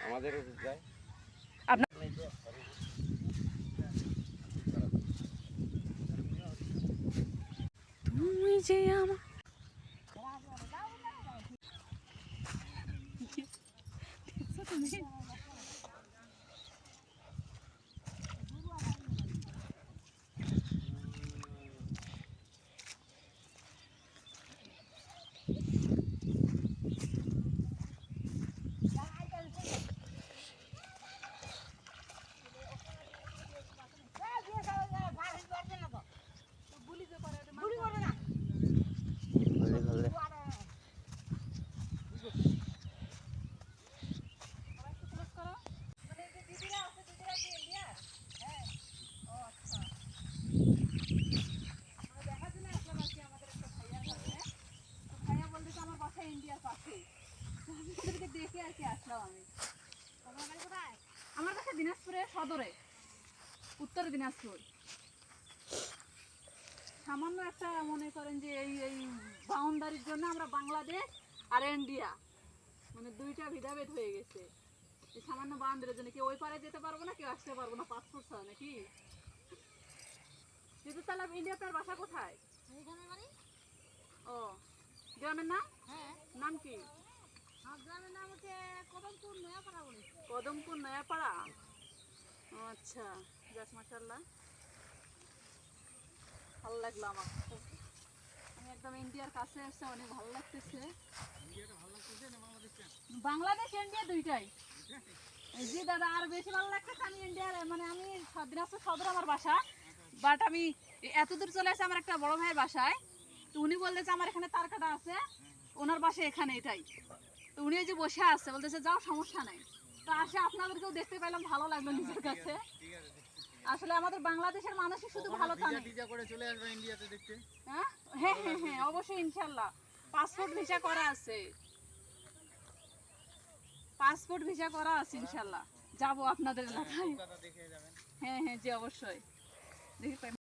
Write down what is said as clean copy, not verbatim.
আমাদের যায় তুমি যে আমার আমার কাছে দিনাজপুরের সদরে, উত্তর দিনাজপুর। সামান্য একটা মনে করেন যে এই বাউন্ডারির জন্য আমরা বাংলাদেশ আর ইন্ডিয়া মানে দুইটা ভেদাভেদ হয়ে গেছে। এই সামান্য বাউন্ডারির জন্য কেউ ওই পারে যেতে পারবো না, কেউ আসতে পারবো না পাসপোর্ট ছাড়া, নাকি? কিন্তু তাহলে ইন্ডিয়া, আপনার বাসা কোথায়? ও, গ্রামের নাম? নাম কি? গ্রামের নাম হচ্ছে কদমপুর নয়াপাড়া। কদমপুর নয়াপাড়া, আচ্ছা। যাক, মাশাআল্লাহ, ভালো লাগলো আমার। আমি একদম ইন্ডিয়ার কাছে এসে অনেক ভালো লাগতেছে। বাংলাদেশ ইন্ডিয়া দুইটাই। জি দাদা, আর বেশি ভালো লাগতেছে আমি ইন্ডিয়ার, মানে আমি দিনাজপুর সদর আমার বাসা, বাট আমি এত দূর চলে আসি আমার একটা বড় ভাইয়ের বাসায়। তো উনি বলতেছে আমার এখানে তার কাটা আছে, ওনার বাসা এখানে, এটাই। তো উনি ওই যে বসে আছে, বলতেছে যাও, সমস্যা নাই। তো আসে আপনাদেরকেও দেখতে পেলাম, ভালো লাগলো নিজের কাছে। আসলে আমাদের বাংলাদেশের মানুষই শুধু ভালো থাকে। হ্যাঁ হ্যাঁ হ্যাঁ হ্যাঁ, অবশ্যই, ইনশাল্লাহ। পাসপোর্ট ভিসা করা আছে, পাসপোর্ট ভিসা করা আছে, ইনশাল্লাহ যাবো আপনাদের এলাকায়। হ্যাঁ হ্যাঁ জি, অবশ্যই দেখি।